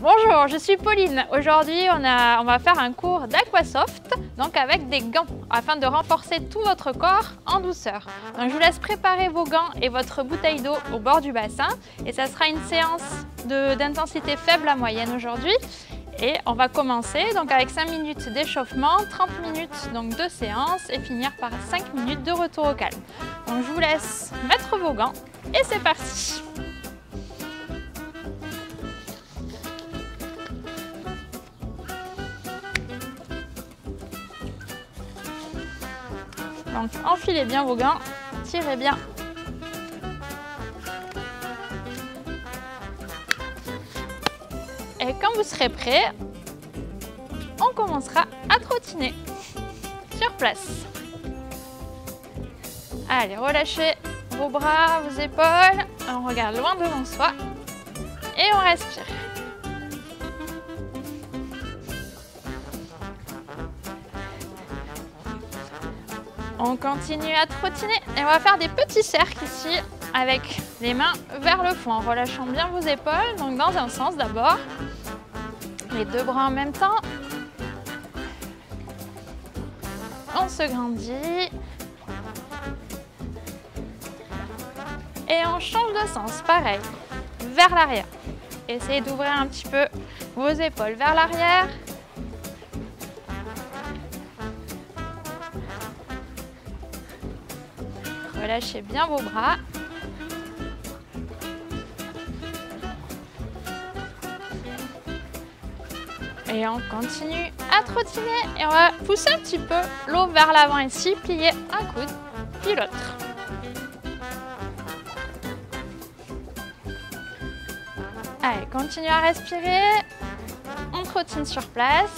Bonjour, je suis Pauline. Aujourd'hui, on va faire un cours d'Aquasoft, donc avec des gants, afin de renforcer tout votre corps en douceur. Donc, je vous laisse préparer vos gants et votre bouteille d'eau au bord du bassin. Et ça sera une séance d'intensité faible à moyenne aujourd'hui. Et on va commencer donc avec 5 minutes d'échauffement, 30 minutes donc de séance et finir par 5 minutes de retour au calme. Donc, je vous laisse mettre vos gants et c'est parti. Donc enfilez bien vos gants, tirez bien. Et quand vous serez prêts, on commencera à trottiner sur place. Allez, relâchez vos bras, vos épaules, on regarde loin devant soi et on respire. On continue à trottiner et on va faire des petits cercles ici avec les mains vers le fond en relâchant bien vos épaules, donc dans un sens d'abord, les deux bras en même temps. On se grandit et on change de sens, pareil, vers l'arrière. Essayez d'ouvrir un petit peu vos épaules vers l'arrière. Relâchez bien vos bras. Et on continue à trottiner et on va pousser un petit peu l'eau vers l'avant ici, plier un coude, puis l'autre. Allez, continuez à respirer. On trottine sur place.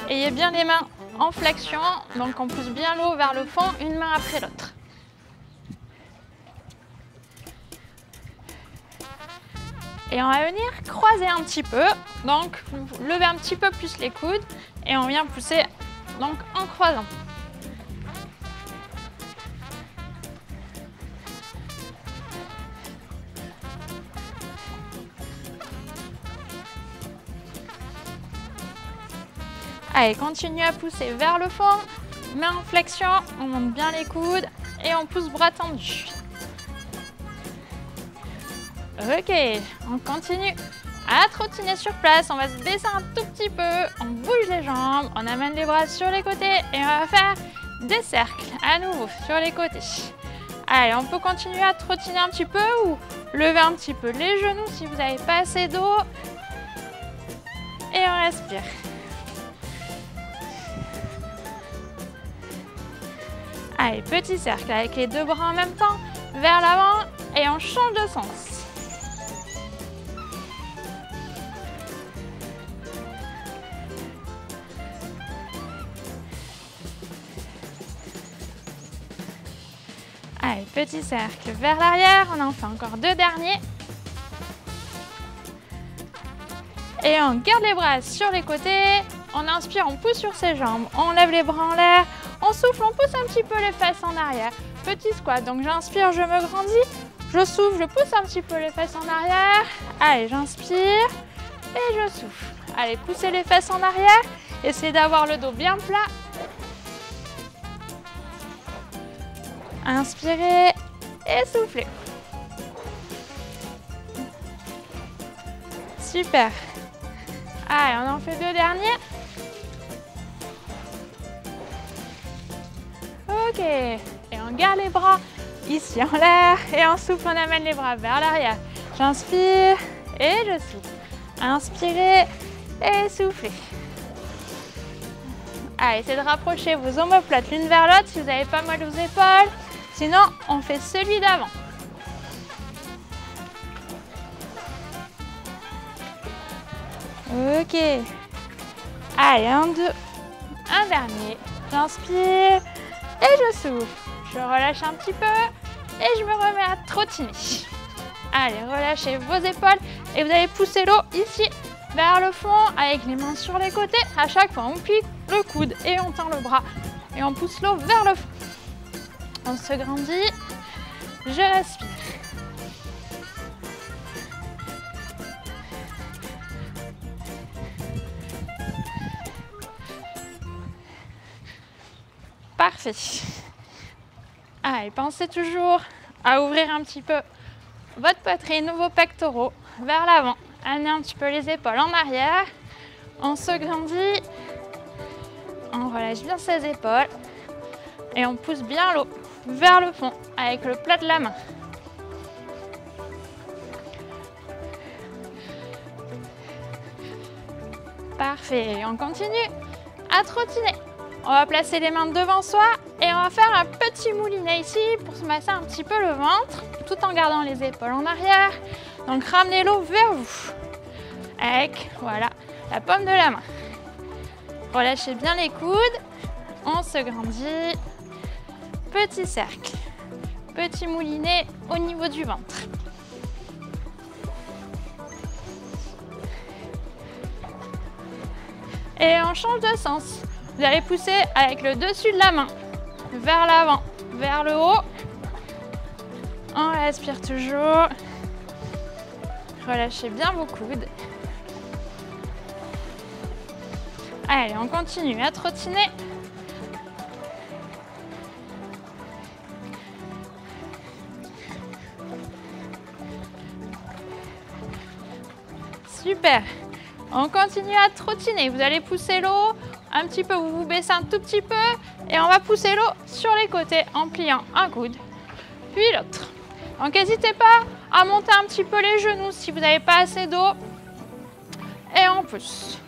Ayez bien les mains en flexion, donc on pousse bien l'eau vers le fond, une main après l'autre. Et on va venir croiser un petit peu, donc levez un petit peu plus les coudes et on vient pousser donc en croisant. Allez, continuez à pousser vers le fond, main en flexion, on monte bien les coudes et on pousse bras tendus. Ok, on continue à trottiner sur place, on va se baisser un tout petit peu, on bouge les jambes, on amène les bras sur les côtés et on va faire des cercles à nouveau sur les côtés. Allez, on peut continuer à trottiner un petit peu ou lever un petit peu les genoux si vous n'avez pas assez d'eau. Et on respire. Allez, petit cercle avec les deux bras en même temps vers l'avant et on change de sens. Allez, petit cercle vers l'arrière, on en fait encore deux derniers. Et on garde les bras sur les côtés, on inspire, on pousse sur ses jambes, on lève les bras en l'air, on souffle, on pousse un petit peu les fesses en arrière. Petit squat, donc j'inspire, je me grandis, je souffle, je pousse un petit peu les fesses en arrière. Allez, j'inspire et je souffle. Allez, poussez les fesses en arrière, essayez d'avoir le dos bien plat. Inspirez et soufflez. Super. Allez, on en fait deux derniers. Ok. Et on garde les bras ici en l'air et on souffle, on amène les bras vers l'arrière. J'inspire et je souffle. Inspirez et soufflez. Allez, essayez de rapprocher vos omoplates l'une vers l'autre si vous n'avez pas mal aux épaules. Sinon, on fait celui d'avant. Ok. Allez, un dernier. J'inspire et je souffle. Je relâche un petit peu et je me remets à trottiner. Allez, relâchez vos épaules et vous allez pousser l'eau ici vers le fond avec les mains sur les côtés. À chaque fois, on plie le coude et on tend le bras et on pousse l'eau vers le fond. On se grandit, je respire. Parfait. Allez, pensez toujours à ouvrir un petit peu votre poitrine ou vos pectoraux vers l'avant. Amenez un petit peu les épaules en arrière. On se grandit. On relâche bien ses épaules. Et on pousse bien l'eau vers le fond avec le plat de la main. Parfait. On continue à trottiner. On va placer les mains devant soi et on va faire un petit moulinet ici pour se masser un petit peu le ventre tout en gardant les épaules en arrière. Donc ramenez l'eau vers vous avec voilà, la paume de la main. Relâchez bien les coudes. On se grandit. Petit cercle. Petit moulinet au niveau du ventre. Et on change de sens. Vous allez pousser avec le dessus de la main vers l'avant, vers le haut. On respire toujours. Relâchez bien vos coudes. Allez, on continue à trottiner. Super. On continue à trottiner. Vous allez pousser l'eau un petit peu, vous vous baissez un tout petit peu et on va pousser l'eau sur les côtés en pliant un coude, puis l'autre. Donc n'hésitez pas à monter un petit peu les genoux si vous n'avez pas assez d'eau et on pousse.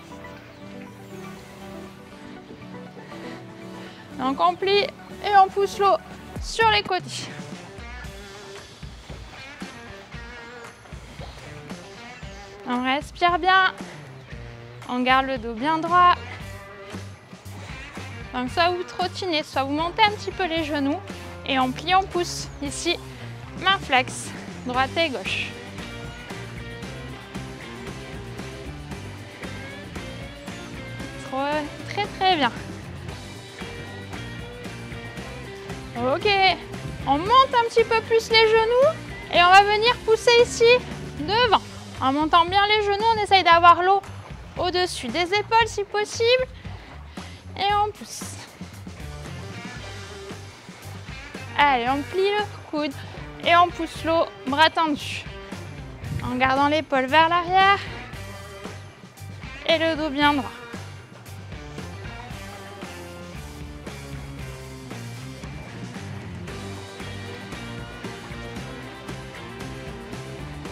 Donc on plie et on pousse l'eau sur les côtés. On respire bien. On garde le dos bien droit. Donc soit vous trottinez, soit vous montez un petit peu les genoux et on plie, on pousse. Ici, main flex, droite et gauche. Très très bien. Ok, on monte un petit peu plus les genoux et on va venir pousser ici devant. En montant bien les genoux, on essaye d'avoir l'eau au-dessus des épaules si possible. Et on pousse. Allez, on plie le coude et on pousse l'eau, bras tendus. En gardant l'épaule vers l'arrière et le dos bien droit.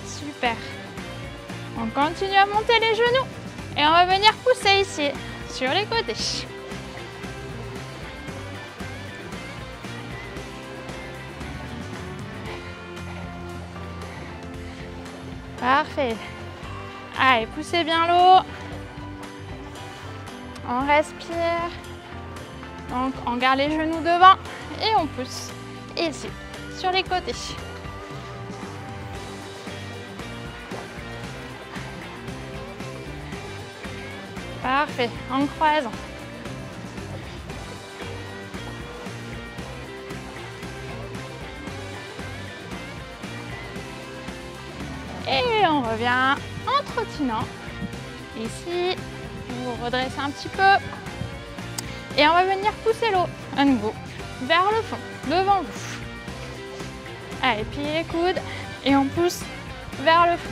Super. On continue à monter les genoux et on va venir pousser ici, sur les côtés. Parfait. Allez, poussez bien l'eau. On respire. Donc, on garde les genoux devant et on pousse ici, sur les côtés. Parfait, en croisant. Et on revient en trottinant. Ici, vous vous redressez un petit peu. Et on va venir pousser l'eau à nouveau vers le fond, devant vous. Allez, pliez les coudes et on pousse vers le fond.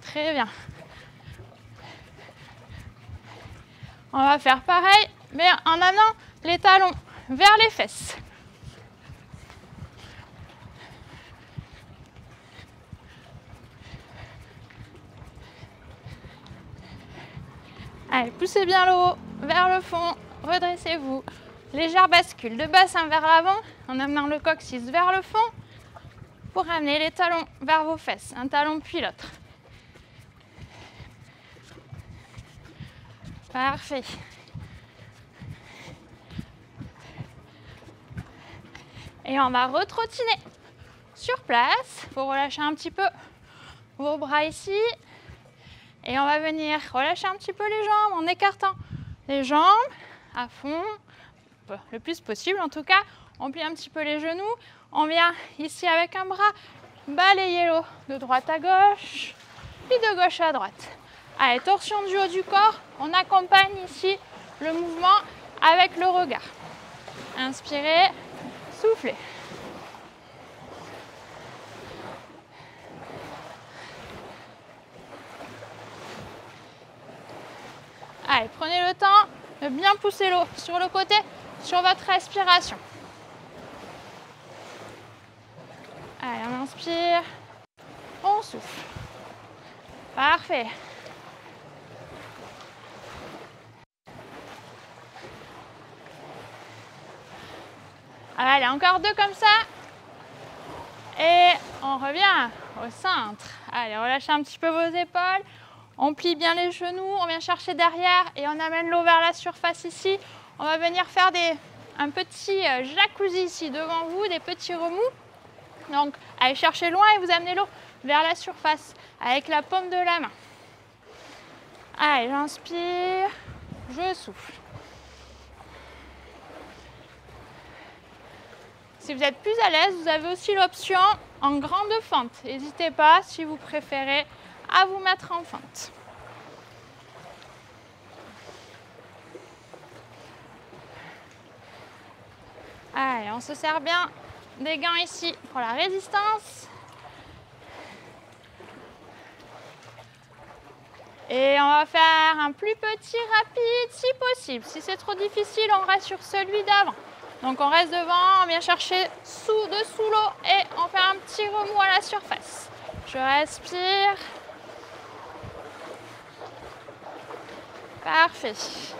Très bien. On va faire pareil, mais en amenant les talons vers les fesses. Allez, poussez bien l'eau vers le fond, redressez-vous. Légère bascule de bassin vers l'avant, en amenant le coccyx vers le fond, pour amener les talons vers vos fesses, un talon puis l'autre. Parfait. Et on va retrottiner sur place. Il faut relâcher un petit peu vos bras ici. Et on va venir relâcher un petit peu les jambes en écartant les jambes à fond, le plus possible en tout cas. On plie un petit peu les genoux. On vient ici avec un bras balayez l'eau de droite à gauche, puis de gauche à droite. Allez, torsion du haut du corps. On accompagne ici le mouvement avec le regard. Inspirez, soufflez. Allez, prenez le temps de bien pousser l'eau sur le côté, sur votre respiration. Allez, on inspire, on souffle. Parfait. Allez, encore 2 comme ça. Et on revient au centre. Allez, relâchez un petit peu vos épaules. On plie bien les genoux, on vient chercher derrière et on amène l'eau vers la surface ici. On va venir faire un petit jacuzzi ici devant vous, des petits remous. Donc, allez chercher loin et vous amenez l'eau vers la surface avec la paume de la main. Allez, j'inspire, je souffle. Si vous êtes plus à l'aise, vous avez aussi l'option en grande fente. N'hésitez pas, si vous préférez, à vous mettre en fente. Allez, on se sert bien des gants ici pour la résistance. Et on va faire un plus petit rapide si possible. Si c'est trop difficile, on reste sur celui d'avant. Donc on reste devant, on vient chercher dessous l'eau et on fait un petit remous à la surface. Je respire. Parfait. Si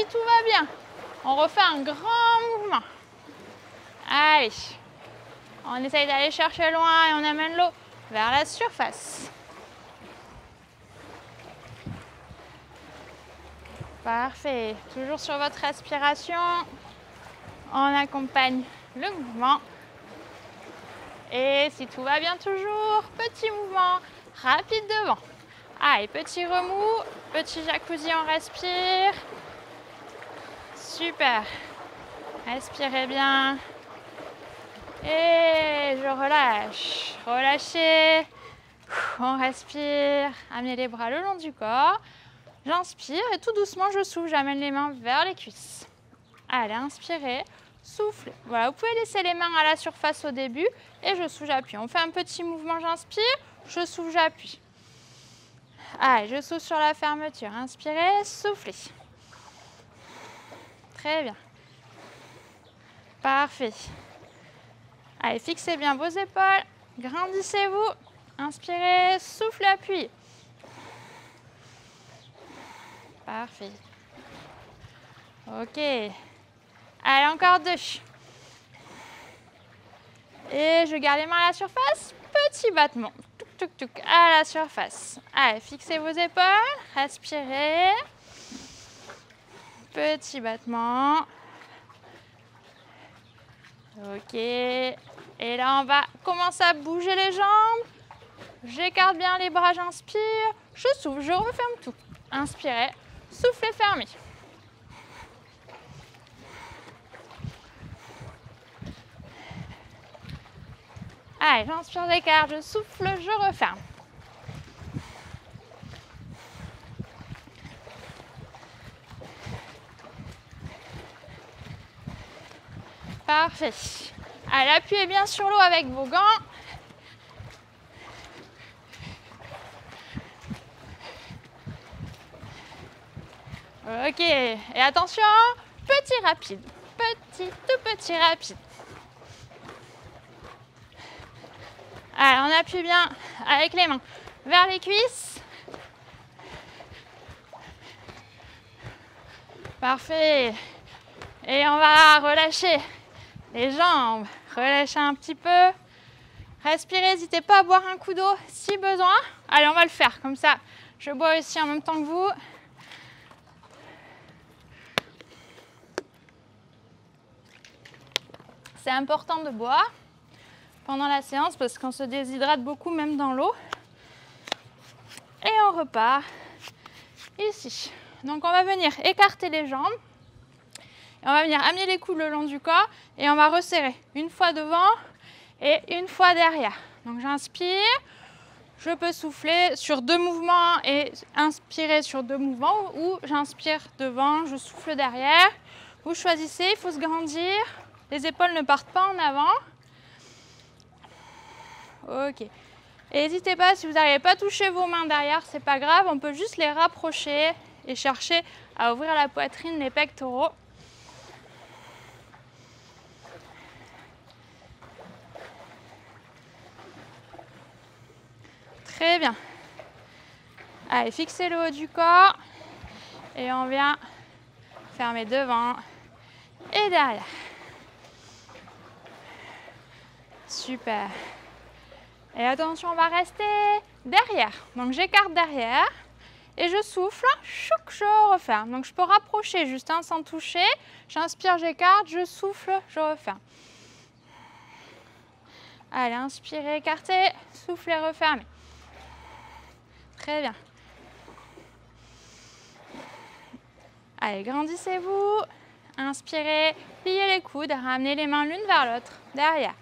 tout va bien, on refait un grand mouvement. Allez. On essaye d'aller chercher loin et on amène l'eau vers la surface. Parfait. Toujours sur votre respiration. On accompagne le mouvement. Et si tout va bien toujours, petit mouvement rapide devant. Allez, petit remous, petit jacuzzi, on respire. Super. Respirez bien. Et je relâche. Relâchez. On respire. Amenez les bras le long du corps. J'inspire et tout doucement, je souffle. J'amène les mains vers les cuisses. Allez, inspirez. Soufflez. Voilà, vous pouvez laisser les mains à la surface au début. Et je souffle, j'appuie. On fait un petit mouvement, j'inspire. Je souffle, j'appuie. Allez, je souffle sur la fermeture. Inspirez, soufflez. Très bien. Parfait. Allez, fixez bien vos épaules. Grandissez-vous. Inspirez, soufflez, appuyez. Parfait. Ok. Allez, encore 2. Et je garde les mains à la surface. Petit battement. Touc, touc, touc, à la surface. Allez, fixez vos épaules. Respirez. Petit battement. Ok. Et là, on va commencer à bouger les jambes. J'écarte bien les bras, j'inspire. Je souffle, je referme tout. Inspirez. Soufflez, fermez. Allez, j'inspire, j'écarte, je souffle, je referme. Parfait. Allez, appuyez bien sur l'eau avec vos gants. Ok, et attention, petit rapide, tout petit rapide. Allez, on appuie bien avec les mains vers les cuisses. Parfait. Et on va relâcher les jambes, relâchez un petit peu. Respirez, n'hésitez pas à boire un coup d'eau si besoin. Allez, on va le faire comme ça. Je bois aussi en même temps que vous. C'est important de boire pendant la séance parce qu'on se déshydrate beaucoup même dans l'eau. Et on repart ici. Donc on va venir écarter les jambes. Et on va venir amener les coudes le long du corps et on va resserrer une fois devant et une fois derrière. Donc j'inspire, je peux souffler sur 2 mouvements et inspirer sur 2 mouvements, ou j'inspire devant, je souffle derrière. Vous choisissez, il faut se grandir, les épaules ne partent pas en avant. Ok. Et n'hésitez pas, si vous n'arrivez pas à toucher vos mains derrière, c'est pas grave, on peut juste les rapprocher et chercher à ouvrir la poitrine, les pectoraux. Très bien. Allez, fixez le haut du corps et on vient fermer devant et derrière. Super. Et attention, on va rester derrière. Donc j'écarte derrière et je souffle, chouc, je referme. Donc je peux rapprocher juste sans toucher. J'inspire, j'écarte, je souffle, je referme. Allez, inspirez, écartez, soufflez, refermez. Très bien. Allez, grandissez-vous. Inspirez, pliez les coudes, ramenez les mains l'une vers l'autre, derrière.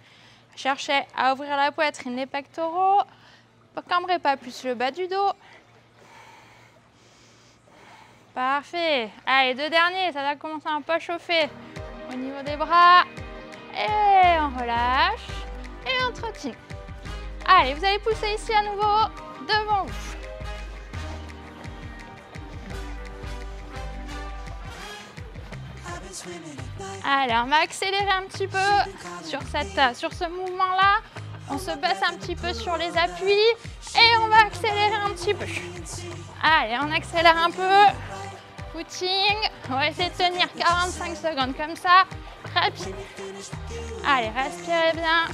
Cherchez à ouvrir la poitrine, les pectoraux. Ne cambrez pas plus le bas du dos. Parfait. Allez, 2 derniers, ça va commencer un peu à chauffer. Au niveau des bras. Et on relâche. Et on trottine. Allez, vous allez pousser ici à nouveau devant vous. Allez, on va accélérer un petit peu sur ce mouvement-là. On se baisse un petit peu sur les appuis et on va accélérer un petit peu. Allez, on accélère un peu. Footing. On va essayer de tenir 45 secondes comme ça. Rapide. Allez, respirez bien.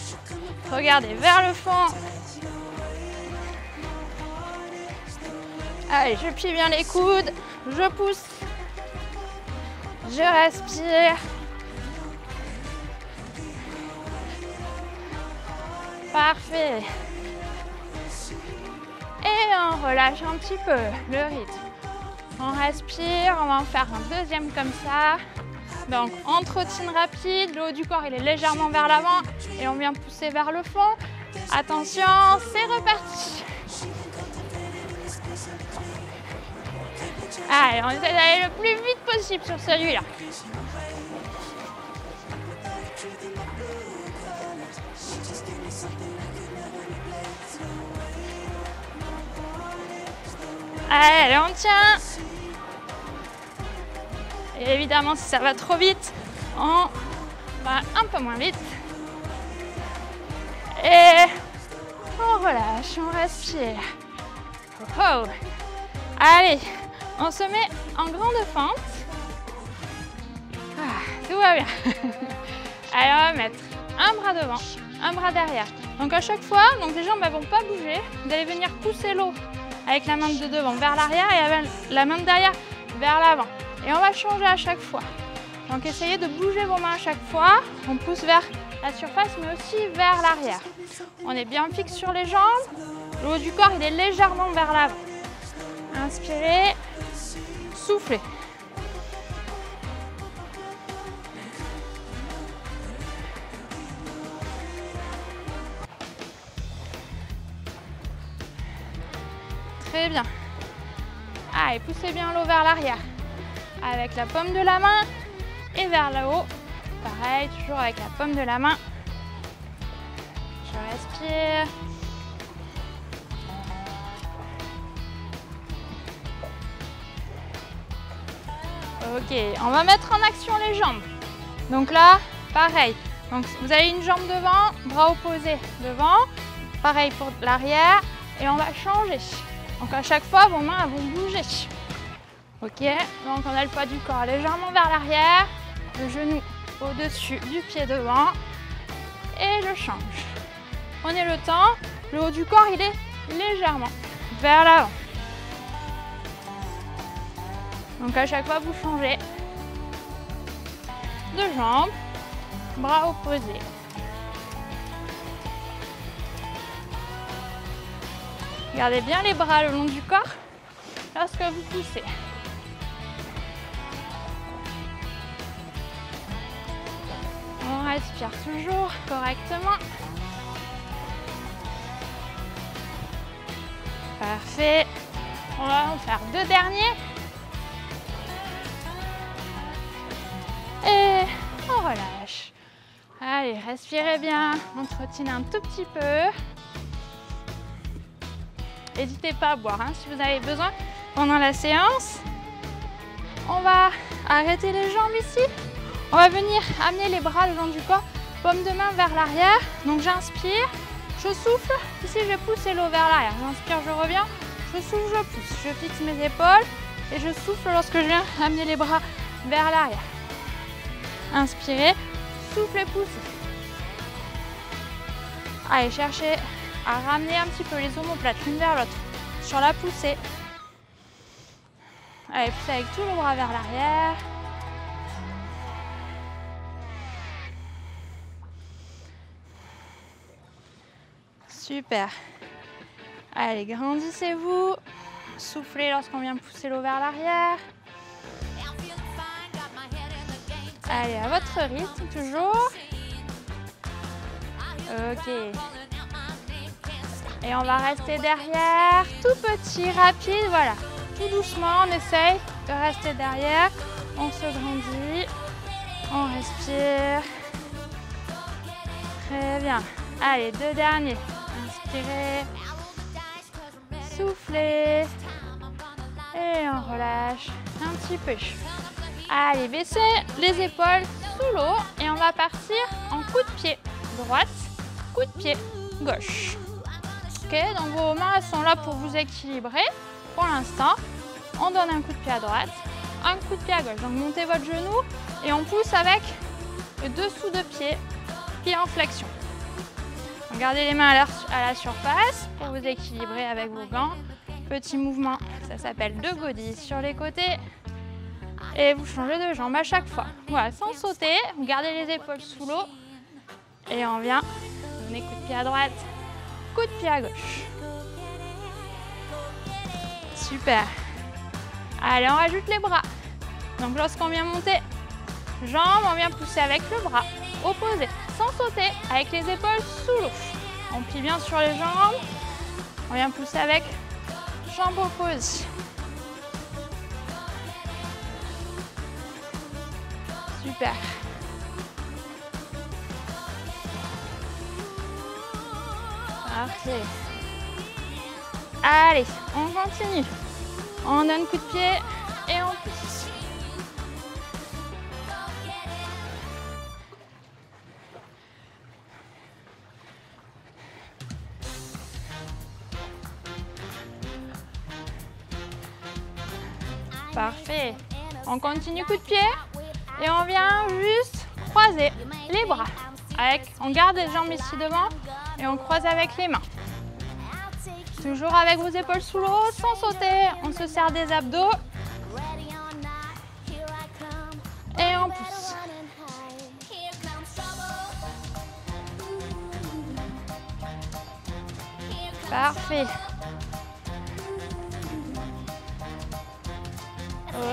Regardez vers le fond. Allez, je plie bien les coudes. Je pousse. Je respire. Parfait. Et on relâche un petit peu le rythme. On respire, on va en faire un deuxième comme ça. Donc on trottine rapide, le haut du corps il est légèrement vers l'avant et on vient pousser vers le fond. Attention, c'est reparti. Allez, on essaie d'aller le plus vite possible sur celui-là. Allez, on tient. Et évidemment, si ça va trop vite, on va un peu moins vite. Et on relâche, on respire. Oh. Allez, on se met en grande fente. Tout va bien. Allez, on va mettre un bras devant, un bras derrière. Donc à chaque fois, donc les jambes ne vont pas bouger. Vous allez venir pousser l'eau avec la main de devant vers l'arrière et avec la main de derrière vers l'avant. Et on va changer à chaque fois. Donc essayez de bouger vos mains à chaque fois. On pousse vers la surface mais aussi vers l'arrière. On est bien fixe sur les jambes. Le haut du corps il est légèrement vers l'avant. Inspirez, soufflez. Très bien. Allez, poussez bien l'eau vers l'arrière. Avec la paume de la main et vers le haut. Pareil, toujours avec la paume de la main. Je respire. Ok, on va mettre en action les jambes. Donc là, pareil. Donc vous avez une jambe devant, bras opposés devant. Pareil pour l'arrière. Et on va changer. Donc à chaque fois, vos mains vont bouger. Ok, donc on a le poids du corps légèrement vers l'arrière, le genou au-dessus du pied devant et je change. Prenez le temps, le haut du corps il est légèrement vers l'avant. Donc à chaque fois vous changez de jambe, bras opposés. Gardez bien les bras le long du corps lorsque vous poussez. On respire toujours correctement. Parfait. On va en faire 2 derniers. Et on relâche. Allez, respirez bien. On trottine un tout petit peu. N'hésitez pas à boire si vous avez besoin pendant la séance. On va arrêter les jambes ici. On va venir amener les bras le long du corps, paume de main vers l'arrière. Donc j'inspire, je souffle. Ici, je vais pousser l'eau vers l'arrière. J'inspire, je reviens. Je souffle, je pousse. Je fixe mes épaules et je souffle lorsque je viens amener les bras vers l'arrière. Inspirez, soufflez, poussez. Allez, cherchez à ramener un petit peu les omoplates l'une vers l'autre sur la poussée. Allez, poussez avec tout le bras vers l'arrière. Super. Allez, grandissez-vous. Soufflez lorsqu'on vient pousser l'eau vers l'arrière. Allez, à votre rythme, toujours. Ok. Et on va rester derrière, tout petit, rapide, voilà. Tout doucement, on essaye de rester derrière. On se grandit. On respire. Très bien. Allez, 2 derniers. Inspirez. Soufflez. Et on relâche un petit peu. Allez, baissez les épaules sous l'eau et on va partir en coup de pied droite, coup de pied gauche. Ok, donc vos mains sont là pour vous équilibrer. Pour l'instant, on donne un coup de pied à droite, un coup de pied à gauche. Donc montez votre genou et on pousse avec le dessous de pied, pied en flexion. Donc gardez les mains à la surface pour vous équilibrer avec vos gants. Petit mouvement, ça s'appelle de godille sur les côtés. Et vous changez de jambe à chaque fois. Voilà, sans sauter, vous gardez les épaules sous l'eau. Et on vient donner coup de pied à droite, coup de pied à gauche. Super. Allez, on rajoute les bras. Donc lorsqu'on vient monter jambes, on vient pousser avec le bras opposé, sans sauter, avec les épaules sous l'eau. On plie bien sur les jambes. On vient pousser avec jambes opposées. Super. Parfait. Allez, on continue. On donne coup de pied et on pousse. Parfait. On continue coup de pied. Et on vient juste croiser les bras. On garde les jambes ici devant et on croise avec les mains. Toujours avec vos épaules sous l'eau, sans sauter. On se serre des abdos. Et on pousse. Parfait.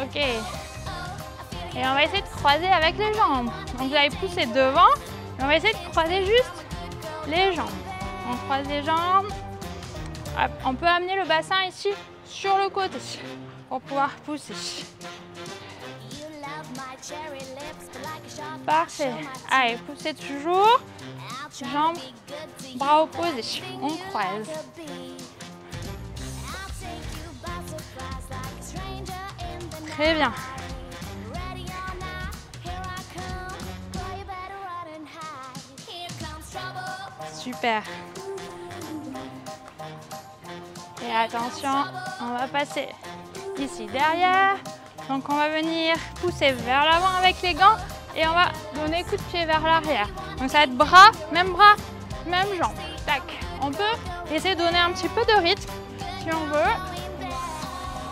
Ok. Et on va essayer de croiser avec les jambes. Donc vous allez pousser devant et on va essayer de croiser juste les jambes. On croise les jambes. On peut amener le bassin ici sur le côté pour pouvoir pousser. Parfait. Allez, poussez toujours. Jambes, bras opposés. On croise. Très bien. Super. Et attention, on va passer ici derrière. Donc on va venir pousser vers l'avant avec les gants et on va donner coup de pied vers l'arrière. Donc ça va être bras, même jambe. Tac. On peut essayer de donner un petit peu de rythme si on veut.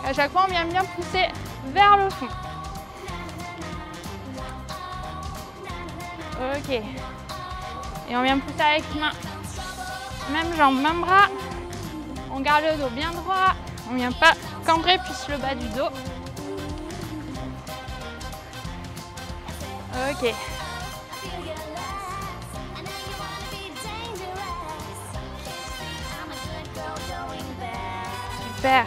À chaque fois, on vient bien pousser vers le fond. Ok. Et on vient pousser avec main. Même jambe, même bras. On garde le dos bien droit. On ne vient pas cambrer plus le bas du dos. Ok. Super.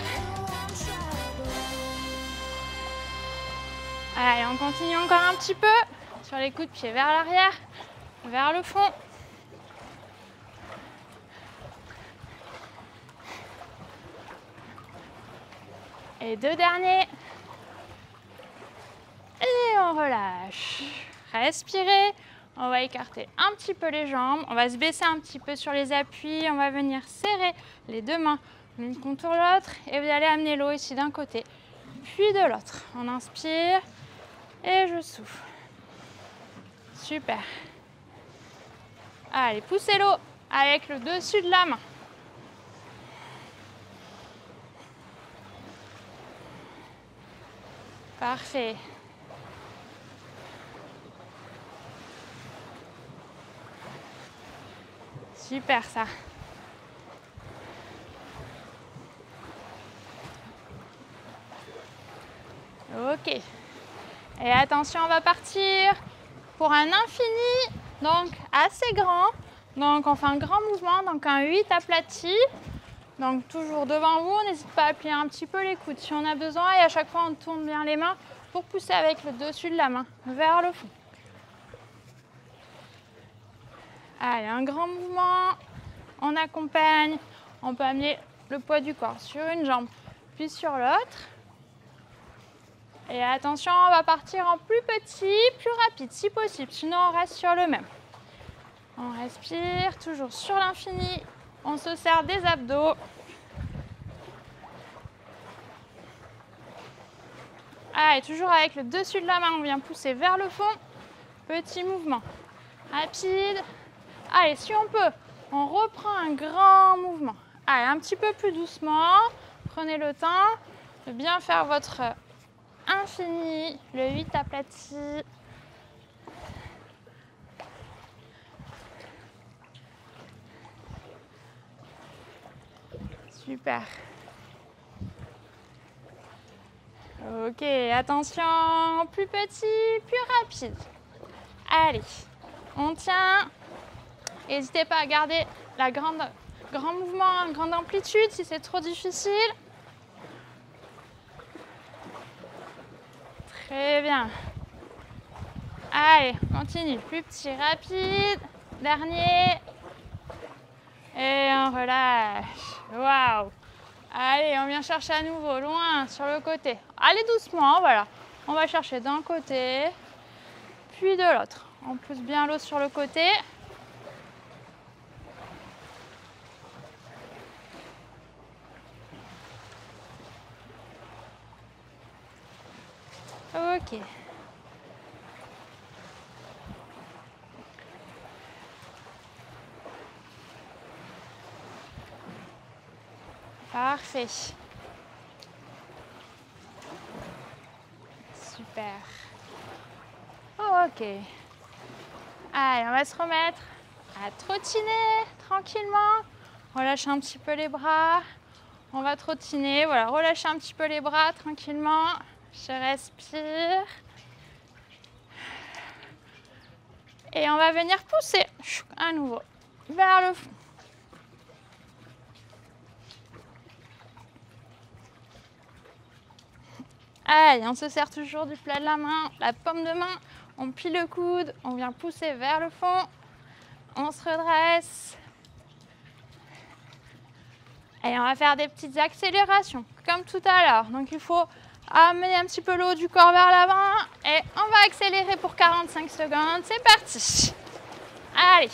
Allez, on continue encore un petit peu sur les coups de pied vers l'arrière, vers le fond. Et 2 derniers. Et on relâche. Respirez. On va écarter un petit peu les jambes. On va se baisser un petit peu sur les appuis. On va venir serrer les 2 mains l'une contre l'autre. Et vous allez amener l'eau ici d'un côté, puis de l'autre. On inspire et je souffle. Super. Allez, poussez l'eau avec le dessus de la main. Parfait. Super ça. Ok. Et attention, on va partir pour un infini, donc assez grand. Donc on fait un grand mouvement, donc un 8 aplati. Donc toujours devant vous, on n'hésite pas à plier un petit peu les coudes si on a besoin. Et à chaque fois, on tourne bien les mains pour pousser avec le dessus de la main vers le fond. Allez, un grand mouvement. On accompagne. On peut amener le poids du corps sur une jambe, puis sur l'autre. Et attention, on va partir en plus petit, plus rapide si possible. Sinon, on reste sur le même. On respire, toujours sur l'infini. On se serre des abdos. Allez, toujours avec le dessus de la main, on vient pousser vers le fond. Petit mouvement rapide. Allez, si on peut, on reprend un grand mouvement. Allez, un petit peu plus doucement. Prenez le temps de bien faire votre infini, le 8 aplati. Super. Ok, attention, plus petit, plus rapide. Allez, on tient. N'hésitez pas à garder la grand mouvement, grande amplitude si c'est trop difficile. Très bien. Allez, continue. Plus petit, rapide. Dernier. Et on relâche. Waouh. Allez, on vient chercher à nouveau, loin, sur le côté. Allez doucement, voilà. On va chercher d'un côté, puis de l'autre. On pousse bien l'eau sur le côté. Ok. Parfait. Super. Ok. Allez, on va se remettre à trottiner tranquillement. Relâchez un petit peu les bras. On va trottiner. Voilà, relâchez un petit peu les bras tranquillement. Je respire. Et on va venir pousser à nouveau vers le fond. Allez, on se serre toujours du plat de la main, la paume de main. On plie le coude, on vient pousser vers le fond. On se redresse. Et on va faire des petites accélérations, comme tout à l'heure. Donc il faut amener un petit peu le haut du corps vers l'avant. Et on va accélérer pour 45 secondes. C'est parti. Allez,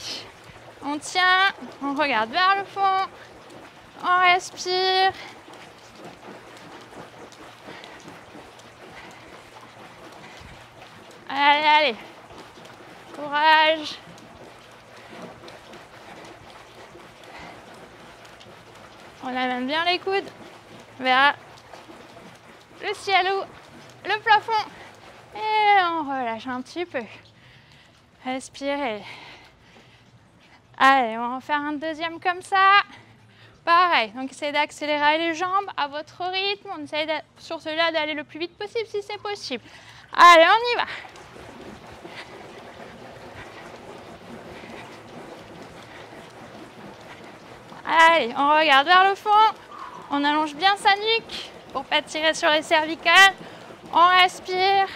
on tient, on regarde vers le fond. On respire. Allez, allez. Courage. On amène bien les coudes vers le ciel ou le plafond. Et on relâche un petit peu. Respirez. Allez, on va en faire un deuxième comme ça. Pareil, donc essayez d'accélérer les jambes à votre rythme. On essaye sur celui-là d'aller le plus vite possible si c'est possible. Allez, on y va. Allez, on regarde vers le fond. On allonge bien sa nuque pour pas tirer sur les cervicales. On respire.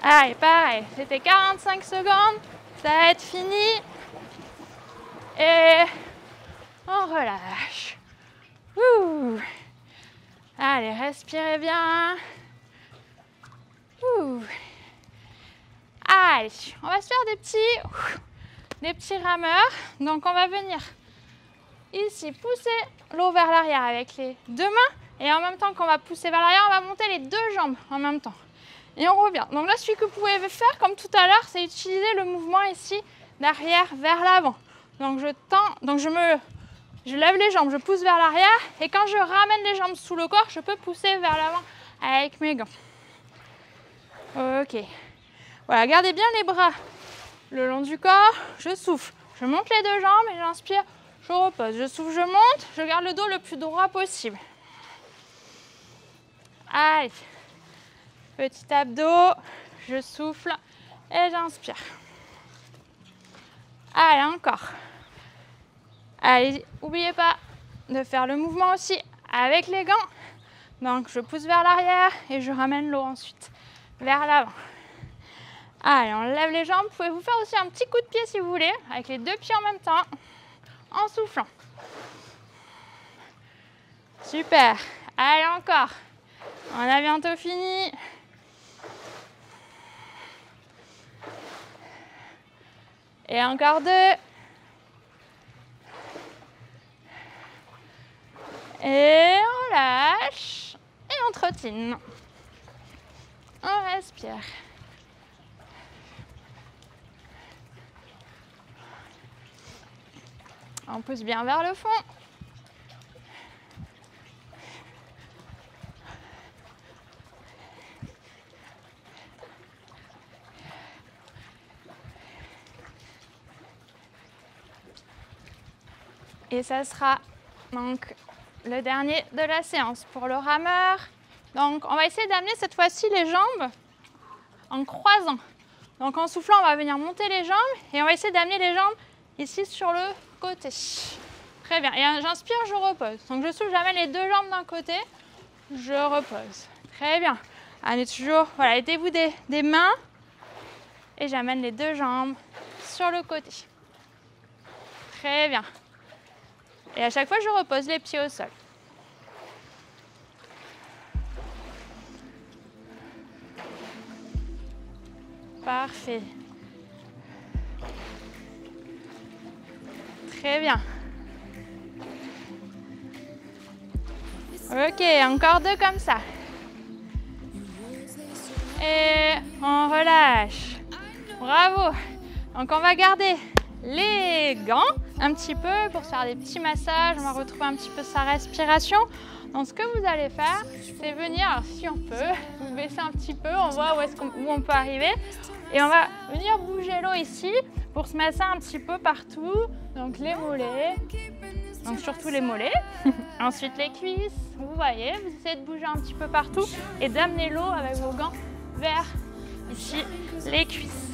Allez, pareil, c'était 45 secondes. Ça va être fini. Et on relâche. Ouh. Allez, respirez bien. Ouh. Allez, on va se faire des petits rameurs. Donc on va venir ici pousser l'eau vers l'arrière avec les deux mains. Et en même temps qu'on va pousser vers l'arrière, on va monter les deux jambes en même temps. Et on revient. Donc là, celui que vous pouvez faire comme tout à l'heure, c'est utiliser le mouvement ici d'arrière vers l'avant. Donc je tends, donc je lève les jambes, je pousse vers l'arrière. Et quand je ramène les jambes sous le corps, je peux pousser vers l'avant avec mes gants. Ok. Voilà, gardez bien les bras le long du corps. Je souffle, je monte les deux jambes et j'inspire, je repose. Je souffle, je monte, je garde le dos le plus droit possible. Allez. Petit abdos, je souffle et j'inspire. Allez, encore. Allez, n'oubliez pas de faire le mouvement aussi avec les gants. Donc, je pousse vers l'arrière et je ramène l'eau ensuite vers l'avant. Allez, on lève les jambes. Vous pouvez vous faire aussi un petit coup de pied si vous voulez, avec les deux pieds en même temps, en soufflant. Super. Allez, encore. On a bientôt fini. Et encore deux. Et on lâche. Et on trottine. On respire. On pousse bien vers le fond. Et ça sera donc le dernier de la séance pour le rameur. Donc on va essayer d'amener cette fois-ci les jambes en croisant. Donc en soufflant, on va venir monter les jambes et on va essayer d'amener les jambes ici sur le côté. Très bien. Et j'inspire, je repose. Donc je souffle, j'amène les deux jambes d'un côté, je repose. Très bien. Allez toujours, voilà, aidez-vous des mains et j'amène les deux jambes sur le côté. Très bien. Et à chaque fois, je repose les pieds au sol. Parfait. Très bien. Ok, encore deux comme ça. Et on relâche. Bravo. Donc on va garder les gants un petit peu pour se faire des petits massages. On va retrouver un petit peu sa respiration. Donc ce que vous allez faire, c'est venir, alors, si on peut, vous baisser un petit peu, on voit où on peut arriver. Et on va venir bouger l'eau ici pour se masser un petit peu partout. Donc les mollets, donc surtout les mollets. Ensuite les cuisses, vous voyez, vous essayez de bouger un petit peu partout et d'amener l'eau avec vos gants vers ici les cuisses.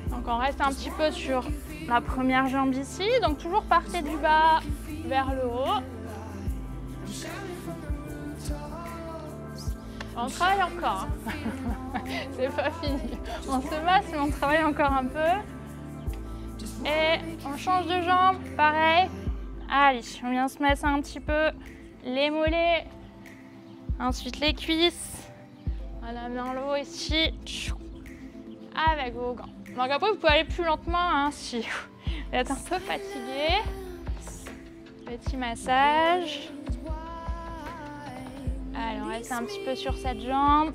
Donc on reste un petit peu sur la première jambe ici, donc toujours partez du bas vers le haut. On travaille encore, hein. C'est pas fini. On se masse mais on travaille encore un peu. Et on change de jambe, pareil. Allez, on vient se masser un petit peu les mollets. Ensuite les cuisses. On amène l'eau ici. Avec vos gants. Donc après, vous pouvez aller plus lentement hein, si vous êtes un peu fatigué. Petit massage. Allez, on reste un petit peu sur cette jambe.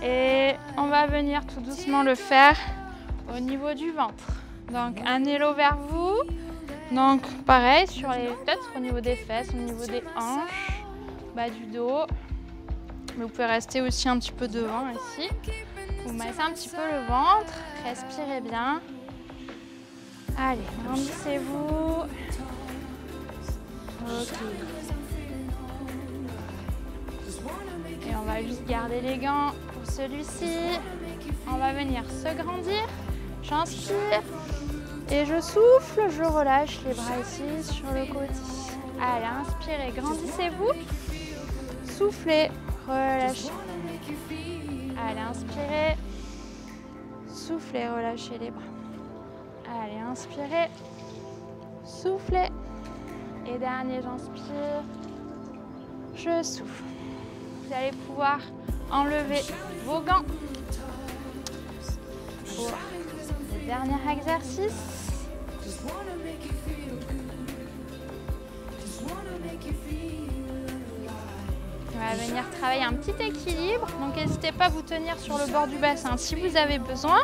Et on va venir tout doucement le faire au niveau du ventre. Donc un élo vers vous. Donc pareil, sur les peut-être au niveau des fesses, au niveau des hanches, bas du dos. Mais vous pouvez rester aussi un petit peu devant ici. Vous massez un petit peu le ventre, respirez bien. Allez, grandissez-vous. Ok. Et on va juste garder les gants pour celui-ci. On va venir se grandir J'inspire et je souffle, je relâche les bras ici sur le côté. Allez, inspirez, grandissez-vous. Soufflez, relâchez. Allez, inspirez. Soufflez, relâchez les bras. Allez, inspirez. Soufflez. Et dernier, j'inspire. Je souffle. Vous allez pouvoir enlever vos gants pour le dernier exercice. On va venir travailler un petit équilibre, donc n'hésitez pas à vous tenir sur le bord du bassin si vous avez besoin.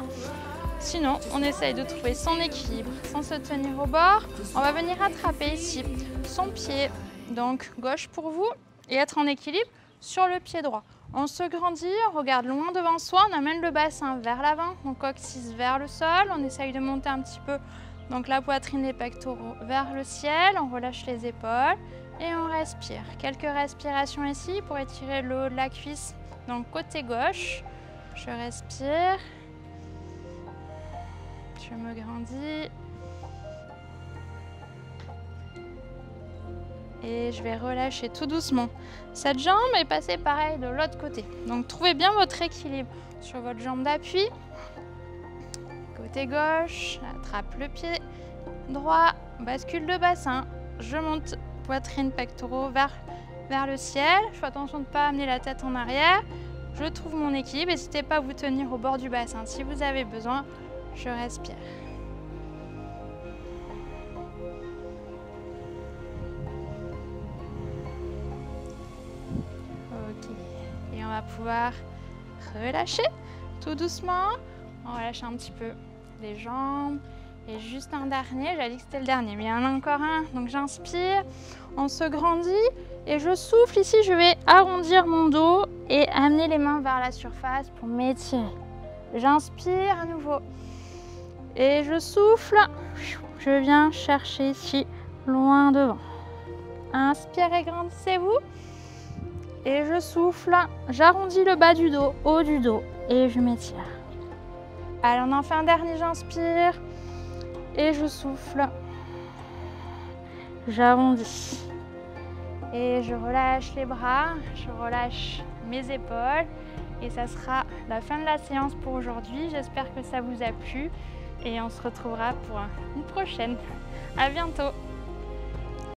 Sinon, on essaye de trouver son équilibre sans se tenir au bord. On va venir attraper ici son pied, donc gauche pour vous, et être en équilibre sur le pied droit. On se grandit, on regarde loin devant soi, on amène le bassin vers l'avant, mon coccyx vers le sol, on essaye de monter un petit peu donc la poitrine, les pectoraux vers le ciel, on relâche les épaules et on respire. Quelques respirations ici pour étirer le haut de la cuisse, donc côté gauche. Je respire, je me grandis et je vais relâcher tout doucement cette jambe et passer pareil de l'autre côté. Donc trouvez bien votre équilibre sur votre jambe d'appui. Côté gauche, attrape le pied droit, bascule le bassin, je monte poitrine, pectoraux vers le ciel. Je fais attention de ne pas amener la tête en arrière. Je trouve mon équilibre. N'hésitez pas à vous tenir au bord du bassin si vous avez besoin. Je respire. Ok. Et on va pouvoir relâcher tout doucement. On relâche un petit peu les jambes. Et juste un dernier, j'avais dit que c'était le dernier, mais il y en a encore un. Donc j'inspire, on se grandit et je souffle. Ici, je vais arrondir mon dos et amener les mains vers la surface pour m'étirer. J'inspire à nouveau et je souffle. Je viens chercher ici, loin devant. Inspirez, grandissez-vous. Et je souffle, j'arrondis le bas du dos, haut du dos et je m'étire. Allez, on en fait un dernier, j'inspire. Et je souffle, j'arrondis et je relâche les bras, je relâche mes épaules et ça sera la fin de la séance pour aujourd'hui. J'espère que ça vous a plu et on se retrouvera pour une prochaine. À bientôt.